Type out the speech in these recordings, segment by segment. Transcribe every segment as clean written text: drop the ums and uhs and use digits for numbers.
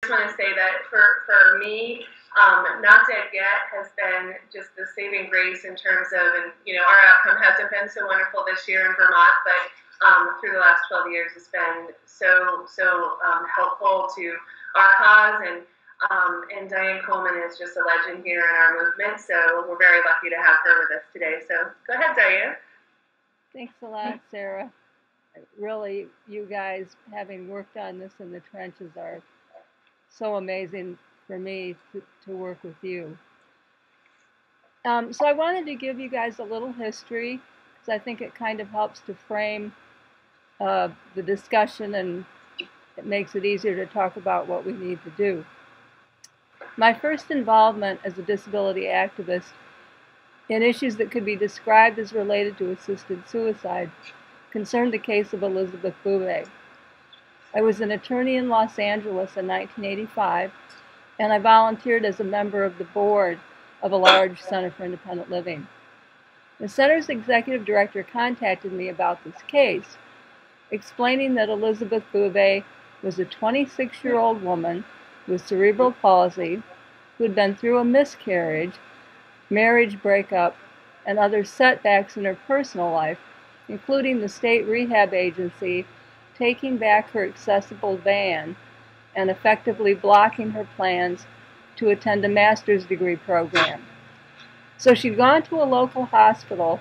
just want to say that for me, Not Dead Yet has been just the saving grace in terms of, and our outcome hasn't been so wonderful this year in Vermont, but through the last 12 years, it's been so helpful to our cause, and Diane Coleman is just a legend here in our movement, so we're very lucky to have her with us today. So go ahead, Diane. Thanks a lot, Sarah. Really, you guys, having worked on this in the trenches, are so amazing for me to work with you. So I wanted to give you guys a little history, because I think it kind of helps to frame the discussion, and it makes it easier to talk about what we need to do. My first involvement as a disability activist in issues that could be described as related to assisted suicide concerned the case of Elizabeth Boubet. I was an attorney in Los Angeles in 1985, and I volunteered as a member of the board of a large center for independent living. The center's executive director contacted me about this case, explaining that Elizabeth Boubet was a 26-year-old woman with cerebral palsy who had been through a miscarriage, marriage breakup, and other setbacks in her personal life, including the state rehab agency taking back her accessible van and effectively blocking her plans to attend a master's degree program. So she'd gone to a local hospital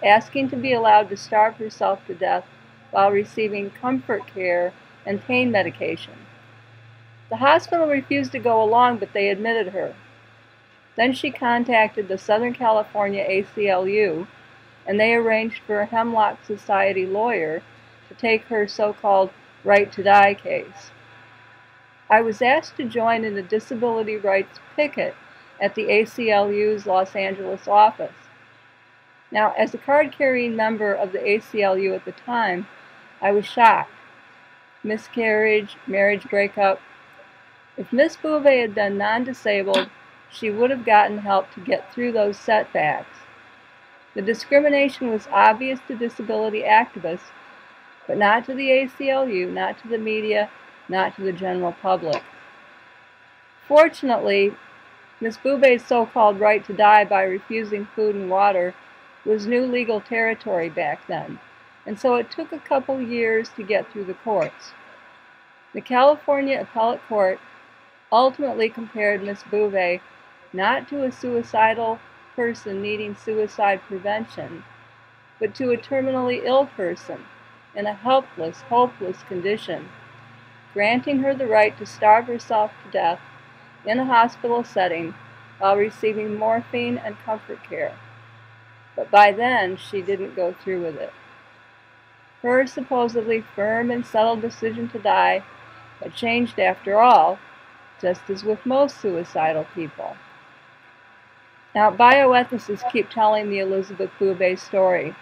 asking to be allowed to starve herself to death while receiving comfort care and pain medication. The hospital refused to go along, but they admitted her. Then she contacted the Southern California ACLU, and they arranged for a Hemlock Society lawyer to take her so-called right to die case. I was asked to join in a disability rights picket at the ACLU's Los Angeles office. Now, as a card-carrying member of the ACLU at the time, I was shocked. Miscarriage, marriage breakup. If Miss Boubet had been non-disabled, she would have gotten help to get through those setbacks. The discrimination was obvious to disability activists, but not to the ACLU, not to the media, not to the general public. Fortunately, Miss Boubet's so-called right to die by refusing food and water was new legal territory back then, and so it took a couple years to get through the courts. The California Appellate Court ultimately compared Miss Boubet not to a suicidal person needing suicide prevention, but to a terminally ill person in a helpless, hopeless condition, granting her the right to starve herself to death in a hospital setting while receiving morphine and comfort care. But by then, she didn't go through with it. Her supposedly firm and settled decision to die had changed after all, just as with most suicidal people. Now, bioethicists keep telling the Elizabeth Boubet story,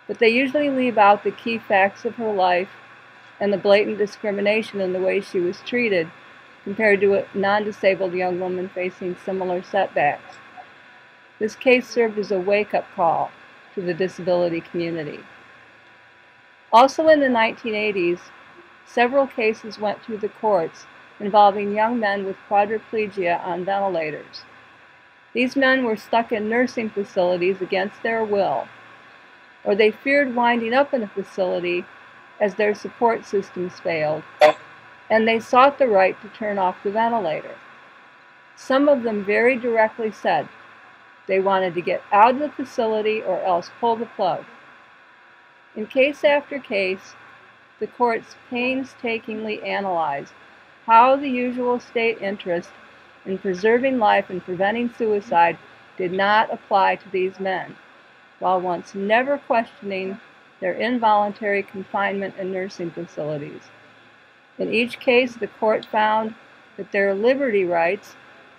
but they usually leave out the key facts of her life and the blatant discrimination in the way she was treated compared to a non-disabled young woman facing similar setbacks. This case served as a wake-up call to the disability community. Also in the 1980s, several cases went through the courts involving young men with quadriplegia on ventilators. These men were stuck in nursing facilities against their will, or they feared winding up in a facility as their support systems failed, and they sought the right to turn off the ventilator. Some of them very directly said they wanted to get out of the facility or else pull the plug. In case after case, the courts painstakingly analyzed how the usual state interest in preserving life and preventing suicide did not apply to these men, while once never questioning their involuntary confinement in nursing facilities. In each case, the court found that their liberty rights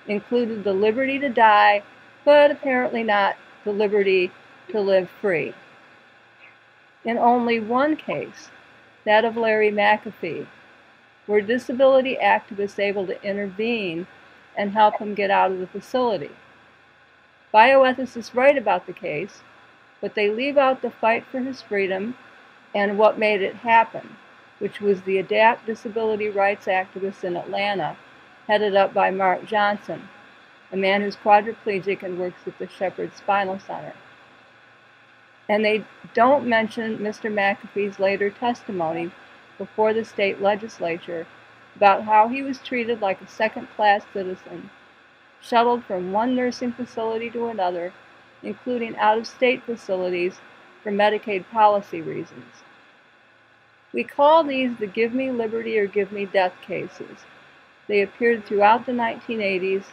included the liberty to die, but apparently not the liberty to live free. In only one case, that of Larry McAfee, were disability activists able to intervene and help him get out of the facility. Bioethicists write about the case, but they leave out the fight for his freedom and what made it happen, which was the ADAPT disability rights activists in Atlanta, headed up by Mark Johnson, a man who's quadriplegic and works at the Shepherd Spinal Center. And they don't mention Mr. McAfee's later testimony before the state legislature about how he was treated like a second-class citizen, shuttled from one nursing facility to another, including out-of-state facilities for Medicaid policy reasons. We call these the give me liberty or give me death cases. They appeared throughout the 1980s,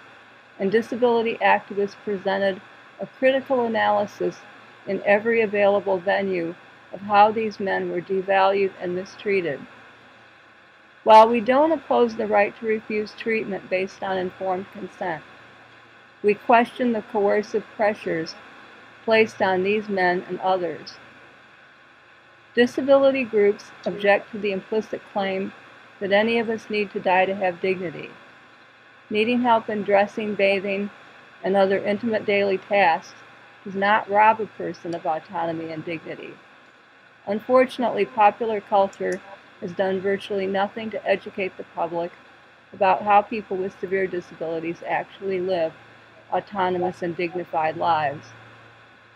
and disability activists presented a critical analysis in every available venue of how these men were devalued and mistreated. While we don't oppose the right to refuse treatment based on informed consent, we question the coercive pressures placed on these men and others. Disability groups object to the implicit claim that any of us need to die to have dignity. Needing help in dressing, bathing, and other intimate daily tasks does not rob a person of autonomy and dignity. Unfortunately, popular culture has done virtually nothing to educate the public about how people with severe disabilities actually live autonomous and dignified lives.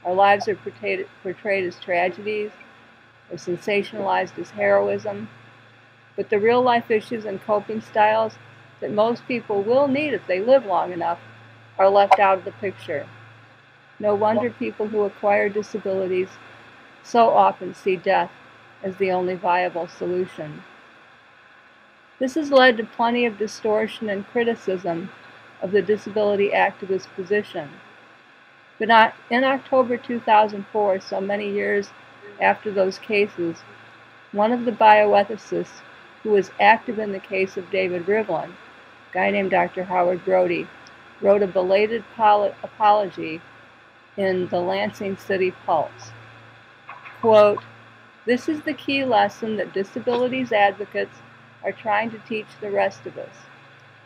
Our lives are portrayed as tragedies or sensationalized as heroism, but the real-life issues and coping styles that most people will need if they live long enough are left out of the picture. No wonder people who acquire disabilities so often see death as the only viable solution. This has led to plenty of distortion and criticism of the disability activist position. But in October 2004, so many years after those cases, one of the bioethicists who was active in the case of David Rivlin, a guy named Dr. Howard Brody, wrote a belated apology in the Lansing City Pulse. Quote, "This is the key lesson that disabilities advocates are trying to teach the rest of us.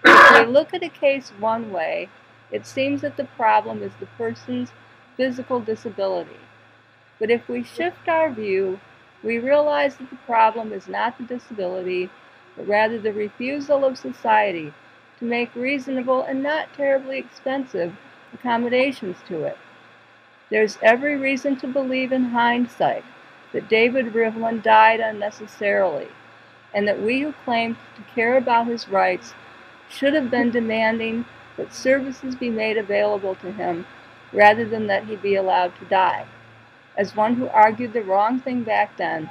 If we look at a case one way, it seems that the problem is the person's physical disability. But if we shift our view, we realize that the problem is not the disability, but rather the refusal of society to make reasonable and not terribly expensive accommodations to it. There's every reason to believe in hindsight that David Rivlin died unnecessarily, and that we who claim to care about his rights should have been demanding that services be made available to him rather than that he be allowed to die. As one who argued the wrong thing back then,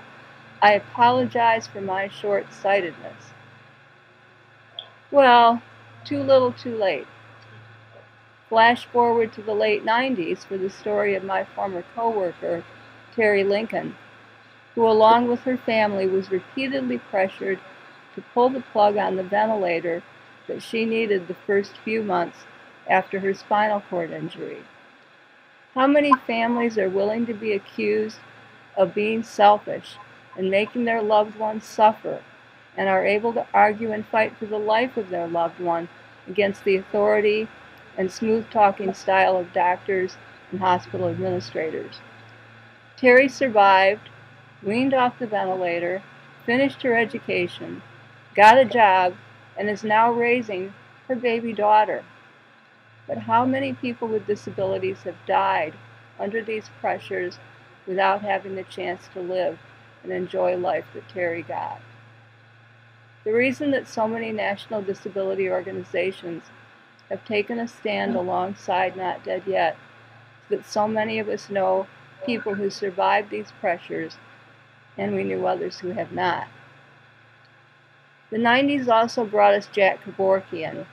I apologize for my short-sightedness." Well, too little too late. Flash forward to the late 90s for the story of my former co-worker, Terry Lincoln, who along with her family was repeatedly pressured to pull the plug on the ventilator that she needed the first few months after her spinal cord injury. How many families are willing to be accused of being selfish and making their loved ones suffer, and are able to argue and fight for the life of their loved one against the authority and smooth-talking style of doctors and hospital administrators? Terry survived, weaned off the ventilator, finished her education, got a job, and is now raising her baby daughter. But how many people with disabilities have died under these pressures without having the chance to live and enjoy life that Terry got? The reason that so many national disability organizations have taken a stand alongside Not Dead Yet is that so many of us know people who survived these pressures, and we knew others who have not. The 90s also brought us Jack Kevorkian,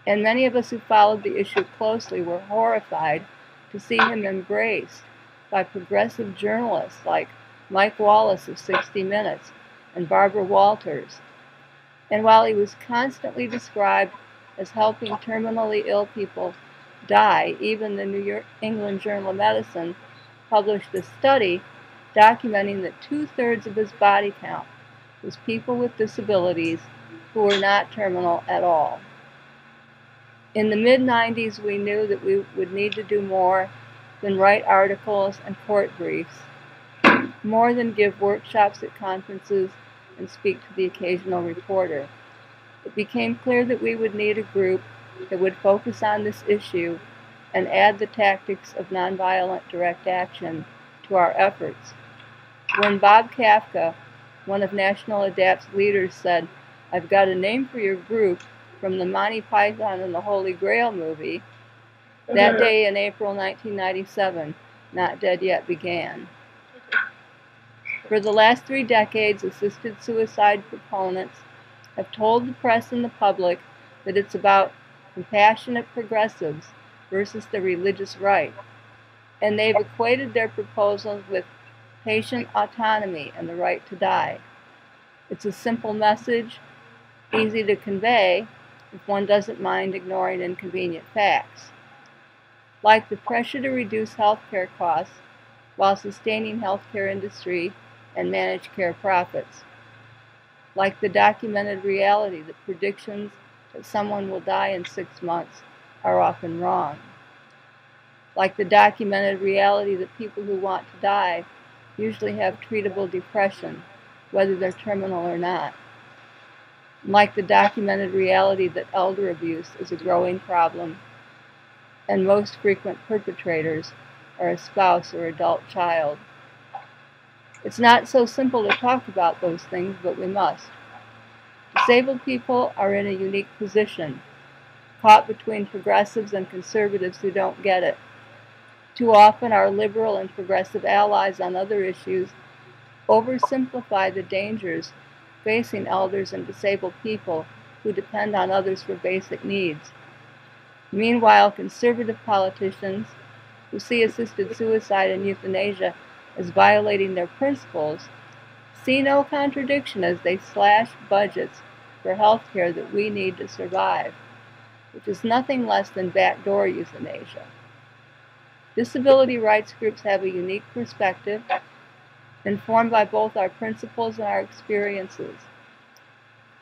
and many of us who followed the issue closely were horrified to see him embraced by progressive journalists like Mike Wallace of 60 Minutes and Barbara Walters. And while he was constantly described as helping terminally ill people die, even the New England Journal of Medicine published a study documenting that 2/3 of his body count was people with disabilities who were not terminal at all. In the mid-90s, we knew that we would need to do more than write articles and court briefs, more than give workshops at conferences and speak to the occasional reporter. It became clear that we would need a group that would focus on this issue and add the tactics of nonviolent direct action to our efforts. When Bob Kafka, one of National Adapt's leaders, said, "I've got a name for your group from the Monty Python and the Holy Grail movie," that day in April 1997, Not Dead Yet began. For the last 3 decades, assisted suicide proponents have told the press and the public that it's about compassionate progressives versus the religious right, and they've equated their proposals with patient autonomy and the right to die. It's a simple message, easy to convey if one doesn't mind ignoring inconvenient facts. Like the pressure to reduce healthcare costs while sustaining healthcare industry and managed care profits. Like the documented reality that predictions that someone will die in 6 months are often wrong. Like the documented reality that people who want to die usually have treatable depression, whether they're terminal or not. Like the documented reality that elder abuse is a growing problem, and most frequent perpetrators are a spouse or adult child. It's not so simple to talk about those things, but we must. Disabled people are in a unique position, caught between progressives and conservatives who don't get it. Too often our liberal and progressive allies on other issues oversimplify the dangers facing elders and disabled people who depend on others for basic needs. Meanwhile, conservative politicians who see assisted suicide and euthanasia as violating their principles see no contradiction as they slash budgets for health care that we need to survive, which is nothing less than backdoor euthanasia. Disability rights groups have a unique perspective, informed by both our principles and our experiences.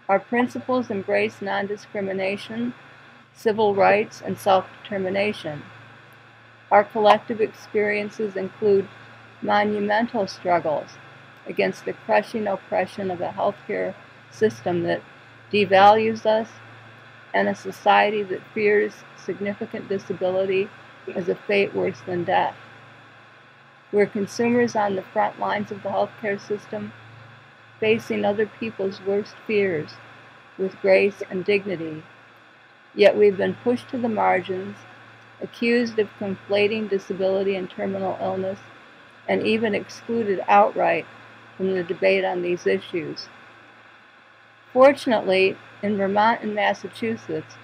Our principles embrace non-discrimination, civil rights, and self-determination. Our collective experiences include monumental struggles against the crushing oppression of a healthcare system that devalues us and a society that fears significant disability as a fate worse than death. We're consumers on the front lines of the healthcare system, facing other people's worst fears with grace and dignity. Yet we've been pushed to the margins, accused of conflating disability and terminal illness, and even excluded outright from the debate on these issues. Fortunately, in Vermont and Massachusetts,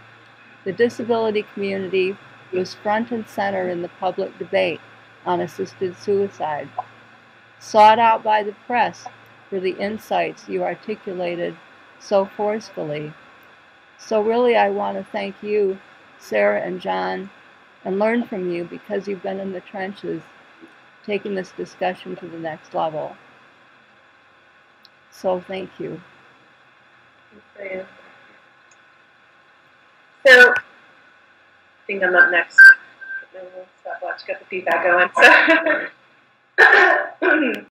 the disability community was front and center in the public debate on assisted suicide, sought out by the press for the insights you articulated so forcefully. So really I want to thank you, Sarah and John, and learn from you because you've been in the trenches, taking this discussion to the next level. So thank you. So, I think I'm up next. Stopwatch, got the feedback going. So.